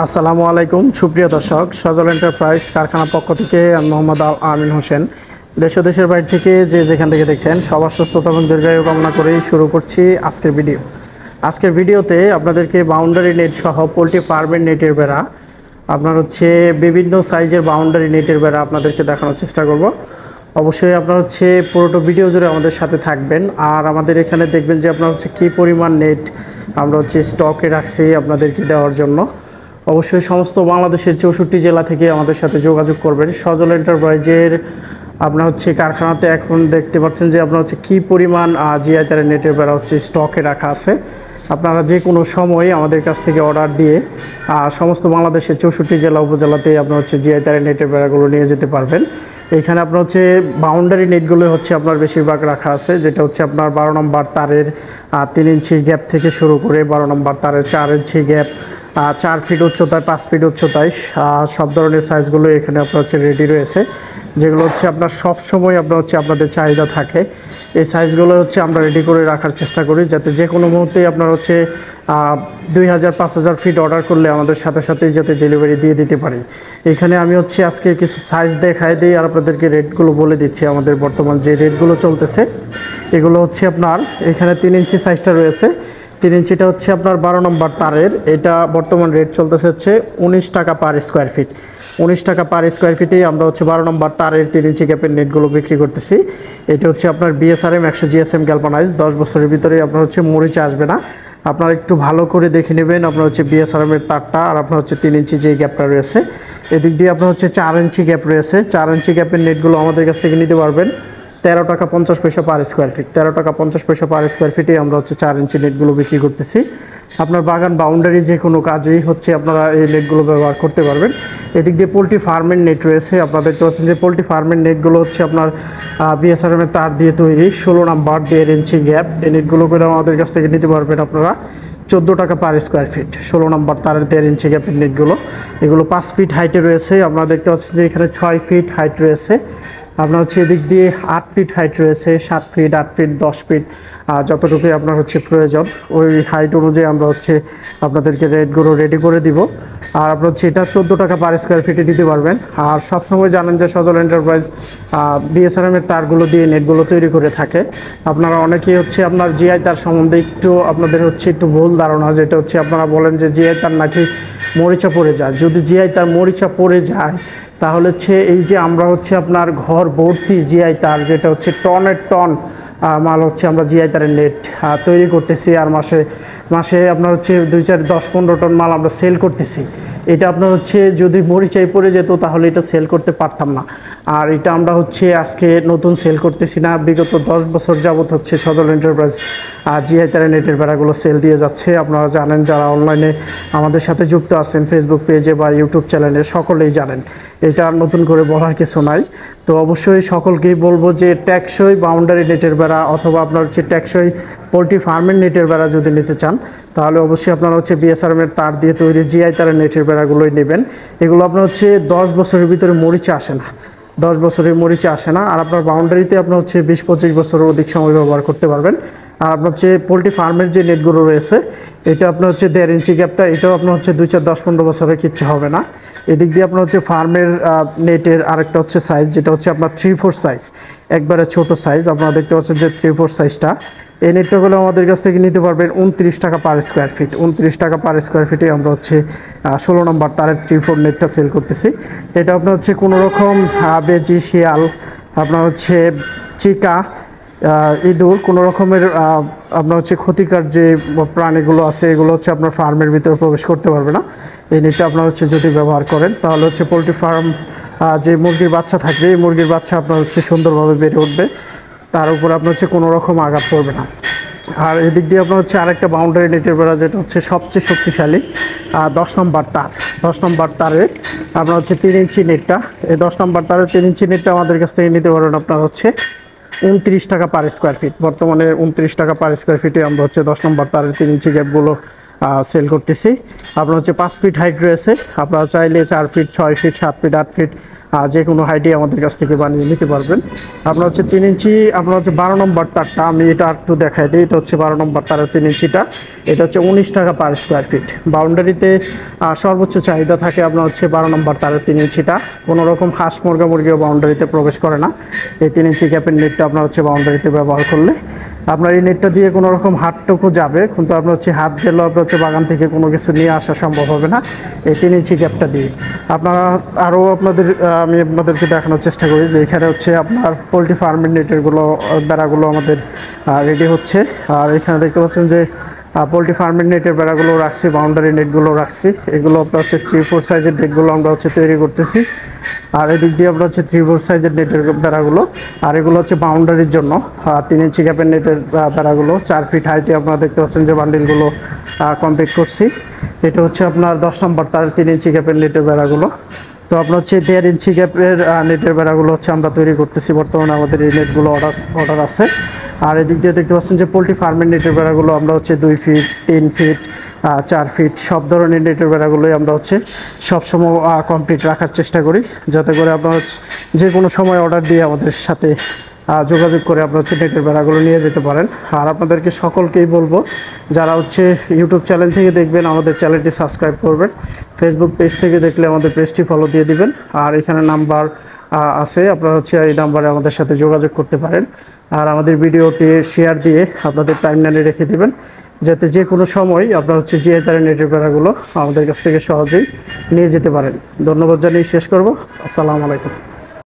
আসসালামু আলাইকুম সুপ্রিয় দর্শক, সজল এন্টারপ্রাইজ কারখানা পক্ষ থেকে আমি মোহাম্মদ আল আমিন হোসেন। দেশ ও দেশের বাইরে থেকে যে যেখান থেকে দেখছেন সবার সুস্থতা এবং দীর্ঘায়ু কামনা করেই শুরু করছি আজকের ভিডিও। আজকের ভিডিওতে আপনাদেরকে বাউন্ডারি নেট সহ পোলট্রি ফার্মের নেটের বেড়া, আপনার হচ্ছে বিভিন্ন সাইজের বাউন্ডারি নেটের বেড়া আপনাদেরকে দেখানোর চেষ্টা করব। অবশ্যই আপনার হচ্ছে পুরোটা ভিডিও জুড়ে আমাদের সাথে থাকবেন। আর আমাদের এখানে দেখবেন যে আপনার হচ্ছে কী পরিমাণ নেট আমরা হচ্ছে স্টকে রাখছি আপনাদেরকে দেওয়ার জন্য। অবশ্যই সমস্ত বাংলাদেশের 64 জেলা থেকে আমাদের সাথে যোগাযোগ করবেন। সজল এন্টারপ্রাইজের আপনার হচ্ছে কারখানাতে এখন দেখতে পাচ্ছেন যে আপনার হচ্ছে কী পরিমাণ জিআই তারের নেটের বেড়া হচ্ছে স্টকে রাখা আছে। আপনারা যে কোনো সময় আমাদের কাছ থেকে অর্ডার দিয়ে সমস্ত বাংলাদেশের 64 জেলা উপজেলাতে আপনার হচ্ছে জিআই তারের নেটের বেড়াগুলো নিয়ে যেতে পারবেন। এইখানে আপনার হচ্ছে বাউন্ডারি নেটগুলো হচ্ছে আপনার বেশিরভাগ রাখা আছে, যেটা হচ্ছে আপনার 12 নম্বর তারের 3 ইঞ্চি গ্যাপ থেকে শুরু করে 12 নম্বর তারের 4 ইঞ্চি গ্যাপ, 4 ফিট উচ্চতায়, 5 ফিট উচ্চতায় সব ধরনের সাইজগুলো এখানে আপনার হচ্ছে রেডি রয়েছে, যেগুলো হচ্ছে আপনার সব সময় আপনার হচ্ছে আপনাদের চাহিদা থাকে। এই সাইজগুলো হচ্ছে আমরা রেডি করে রাখার চেষ্টা করি, যাতে যে কোনো মুহূর্তেই আপনার হচ্ছে 2000-5000 ফিট অর্ডার করলে আমাদের সাথে সাথেই যাতে ডেলিভারি দিয়ে দিতে পারি। এখানে আমি হচ্ছে আজকে কিছু সাইজ দেখাই দিই আর আপনাদেরকে রেটগুলো বলে দিচ্ছি। আমাদের বর্তমান যে রেটগুলো চলতেছে এগুলো হচ্ছে আপনার এখানে 3 ইঞ্চি সাইজটা রয়েছে। 3 ইঞ্চিটা হচ্ছে আপনার 12 নম্বর তারের, এটা বর্তমান রেট চলতেছে হচ্ছে 19 টাকা পার স্কোয়ার ফিট। 19 টাকা পার স্কোয়ার ফিটেই আমরা হচ্ছে 12 নম্বর তারের 3 ইঞ্চি গ্যাপের নেটগুলো বিক্রি করতেছি। এটা হচ্ছে আপনার বিএসআরএম 100 জিএসএম গ্যালভানাইজ, 10 বছরের ভিতরে আপনার হচ্ছে মরিচা আসবে না। আপনারা একটু ভালো করে দেখে নেবেন আপনার হচ্ছে বিএসআরএমের তারটা, আর আপনার হচ্ছে 3 ইঞ্চি যে গ্যাপটা রয়েছে এদিক দিয়ে আপনার হচ্ছে 4 ইঞ্চি গ্যাপ রয়েছে। 4 ইঞ্চি গ্যাপের নেটগুলো আমাদের কাছ থেকে নিতে পারবেন 13 টাকা 50 পয়সা পার স্কোয়ার ফিট। 13 টাকা 50 পয়সা পার স্কোয়ার ফিটে আমরা হচ্ছে 4 ইঞ্চি নেটগুলো বিক্রি করতেছি। আপনার বাগান বাউন্ডারি যে কোনো কাজেই হচ্ছে আপনারা এই নেটগুলো ব্যবহার করতে পারবেন। এদিক দিয়ে পোলট্রি ফার্মের নেট রয়েছে, আপনারা দেখতে পাচ্ছেন যে পোলট্রি ফার্মের নেটগুলো হচ্ছে আপনার বিএসআরএমের তার দিয়ে তৈরি, 16 নাম্বার 1.5 ইঞ্চি গ্যাপ। এই নেটগুলো করে আমাদের কাছ থেকে নিতে পারবেন আপনারা 14 টাকা পার স্কোয়ার ফিট। 16 নম্বর তারের 1.5 ইঞ্চি গ্যাপের নেটগুলো, এগুলো 5 ফিট হাইটে রয়েছে। আপনারা দেখতে পাচ্ছেন যে এখানে 6 ফিট হাইট রয়েছে, আপনার হচ্ছে এদিক দিয়ে 8 ফিট হাইট রয়েছে, 7 ফিট, 8 ফিট, 10 ফিট, যতটুকুই আপনার হচ্ছে প্রয়োজন ওই হাইট অনুযায়ী আমরা হচ্ছে আপনাদেরকে রেটগুলো রেডি করে দিব। আর আপনার হচ্ছে এটা 14 টাকা পার স্কোয়ার ফিটে দিতে পারবেন। আর সবসময় জানেন যে সজল এন্টারপ্রাইজ বিএসআরএমের তারগুলো দিয়ে নেটগুলো তৈরি করে থাকে। আপনারা অনেকেই হচ্ছে আপনার জিআই তার সম্বন্ধে একটু আপনাদের হচ্ছে একটু ভুল ধারণা, যেটা হচ্ছে আপনারা বলেন যে জিআই তার নাকি মরিচা পড়ে যায়। যদি জিআই তার মরিচা পড়ে যায় তাহলে হচ্ছে এই যে আমরা হচ্ছে আপনার ঘর ভর্তি জিআই তার, যেটা হচ্ছে টনের টন মাল হচ্ছে আমরা জিআই তারের নেট তৈরি করতেছি, আর মাসে মাসে আপনার হচ্ছে 2-4-10-15 টন মাল আমরা সেল করতেছি। এটা আপনার হচ্ছে যদি মরিচাই পড়ে যেত তাহলে এটা সেল করতে পারতাম না। আর এটা আমরা হচ্ছে আজকে নতুন সেল করতেছি না, বিগত 10 বছর যাবত হচ্ছে সজল এন্টারপ্রাইজ জিআই তারের নেটের বেড়াগুলো সেল দিয়ে যাচ্ছে। আপনারা জানেন, যারা অনলাইনে আমাদের সাথে যুক্ত আছেন ফেসবুক পেজে বা ইউটিউব চ্যানেলে, সকলেই জানেন, এটা আর নতুন করে বলার কিছু নাই। তো অবশ্যই সকলকেই বলবো যে টেকসই বাউন্ডারি নেটের বেড়া অথবা আপনার হচ্ছে টেকসই পোলট্রি ফার্মের নেটের বেড়া যদি নিতে চান তাহলে অবশ্যই আপনারা হচ্ছে বিএসআরএমের তার দিয়ে তৈরি জিআই তারের নেটের বেড়াগুলোই নেবেন। এগুলো আপনার হচ্ছে 10 বছরের ভিতরে মরিচা আসে না, 10 বছরের মরিচা আসে না। আর আপনার বাউন্ডারিতে আপনার হচ্ছে 20-25 বছরের অধিক সময় ব্যবহার করতে পারবেন। আর আপনার হচ্ছে পোলট্রি ফার্মের যে নেটগুলো রয়েছে এটা আপনার হচ্ছে 1.5 ইঞ্চি গ্যাপটা, এটাও আপনার হচ্ছে 2-4-10-15 বছরের কিচ্ছু হবে না। এদিক দিয়ে আপনার হচ্ছে ফার্মের নেটের আরেকটা হচ্ছে সাইজ, যেটা হচ্ছে আপনার 3/4 সাইজ, একবারে ছোট সাইজ। আপনারা দেখতে পাচ্ছেন যে 3/4 সাইজটা, এই নেটটাগুলো আমাদের কাছ থেকে নিতে পারবেন 29 টাকা পার স্কোয়ার ফিট। 29 টাকা পার স্কোয়ার ফিটে আমরা হচ্ছে 16 নম্বর তারের 3/4 নেটটা সেল করতেছি। এটা আপনার হচ্ছে কোনো রকম বেজি, শিয়াল, আপনার হচ্ছে চিকা, ইঁদুর, কোনো রকমের আপনার হচ্ছে ক্ষতিকর যে প্রাণীগুলো আছে এগুলো হচ্ছে আপনার ফার্মের ভিতরে প্রবেশ করতে পারবে না। এই নেটটা আপনার হচ্ছে যদি ব্যবহার করেন তাহলে হচ্ছে পোলট্রি ফার্ম যে মুরগির বাচ্চা থাকবে এই মুরগির বাচ্চা আপনার হচ্ছে সুন্দরভাবে বেড়ে উঠবে, তার উপর আপনার হচ্ছে কোনো রকম আঘাত পড়বে না। আর এদিক দিয়ে আপনার হচ্ছে আরেকটা বাউন্ডারি নেটের বেড়া, যেটা হচ্ছে সবচেয়ে শক্তিশালী, 10 নম্বর তার। 10 নম্বর তারের আপনার হচ্ছে 3 ইঞ্চি নেটটা, এই 10 নম্বর তারের 3 ইঞ্চি নেটটা আমাদের কাছ থেকে নিতে পারবেন আপনার হচ্ছে 29 টাকা পার স্কোয়ার ফিট। বর্তমানে 29 টাকা পার স্কোয়ার ফিটে আমরা হচ্ছে 10 নম্বর তারের 3 ইঞ্চি গ্যাপগুলো সেল করতেছি। আপনার হচ্ছে 5 ফিট হাইট রয়েছে, আপনারা চাইলে 4 ফিট, 6 ফিট, 7 ফিট, 8 ফিট যে কোনো হাইটে আমাদের কাছ থেকে বানিয়ে নিতে পারবেন। আপনার হচ্ছে 3 ইঞ্চি, আপনার হচ্ছে 12 নম্বর তারটা, আমি এটা একটু দেখাই দিই। এটা হচ্ছে 12 নম্বর তারের 3 ইঞ্চিটা, এটা হচ্ছে 19 টাকা পার স্কোয়ার ফিট। বাউন্ডারিতে সর্বোচ্চ চাহিদা থাকে আপনার হচ্ছে 12 নম্বর তারের 3 ইঞ্চিটা। কোনো রকম হাঁস মুরগিও বাউন্ডারিতে প্রবেশ করে না। এই 3 ইঞ্চি গ্যাপের নেটটা আপনার হচ্ছে বাউন্ডারিতে ব্যবহার করলে আপনার এই নেটটা দিয়ে কোনো রকম হাতটুকু যাবে, কিন্তু আপনার হচ্ছে হাত গেলেও আপনার হচ্ছে বাগান থেকে কোনো কিছু নিয়ে আসা সম্ভব হবে না এই 3 ইঞ্চি গ্যাপটা দিয়ে। আপনারা আরও আমি আপনাদেরকে দেখানোর চেষ্টা করি যে এখানে হচ্ছে আপনার পোলট্রি ফার্মের নেটেরগুলো বেড়াগুলো আমাদের রেডি হচ্ছে। আর এখানে দেখতে পাচ্ছেন যে পোলট্রি ফার্মের নেটের বেড়াগুলো রাখছি, বাউন্ডারি নেটগুলো রাখছি। এগুলো আপনার হচ্ছে 3-4 সাইজের নেটগুলো আমরা হচ্ছে তৈরি করতেছি। আর এদিক দিয়ে আপনার হচ্ছে 3-4 সাইজের নেটের বেড়াগুলো, আর এগুলো হচ্ছে বাউন্ডারির জন্য 3 ইঞ্চি গ্যাপের নেটের বেড়াগুলো। 4 ফিট হাইটে আপনারা দেখতে পাচ্ছেন যে বান্ডিলগুলো কমপ্লিট করছি। এটা হচ্ছে আপনার 10 নম্বর তার 3 ইঞ্চি গ্যাপের নেটের বেড়াগুলো। তো আপনার হচ্ছে 1.5 ইঞ্চি গ্যাপের নেটের বেড়াগুলো হচ্ছে আমরা তৈরি করতেছি বর্তমানে। আমাদের এই নেটগুলো অর্ডার আছে। আর এদিক দিয়ে দেখতে পাচ্ছেন যে পোলট্রি ফার্মের নেটের বেড়াগুলো আমরা হচ্ছে 2 ফিট, 3 ফিট, 4 ফিট সব ধরনের নেটের বেড়াগুলোই আমরা হচ্ছে সবসময় কমপ্লিট রাখার চেষ্টা করি, যাতে করে আপনার হচ্ছে যে কোনো সময় অর্ডার দিয়ে আমাদের সাথে যোগাযোগ করে আপনার হচ্ছে নেটের বেড়াগুলো নিয়ে যেতে পারেন। আর আপনাদেরকে সকলকেই বলবো, যারা হচ্ছে ইউটিউব চ্যানেল থেকে দেখবেন আমাদের চ্যানেলটি সাবস্ক্রাইব করবেন, ফেসবুক পেজ থেকে দেখলে আমাদের পেজটি ফলো দিয়ে দিবেন। আর এখানে নাম্বার আছে, আপনারা হচ্ছে এই নাম্বারে আমাদের সাথে যোগাযোগ করতে পারেন। আর আমাদের ভিডিওটি শেয়ার দিয়ে আপনাদের টাইমলাইনে রেখে দিবেন, যাতে যে কোনো সময় আপনার হচ্ছে জিআই নেটের বেড়াগুলো আমাদের কাছ থেকে সহজেই নিয়ে যেতে পারেন। ধন্যবাদ জানিয়ে শেষ করব। আসসালামু আলাইকুম।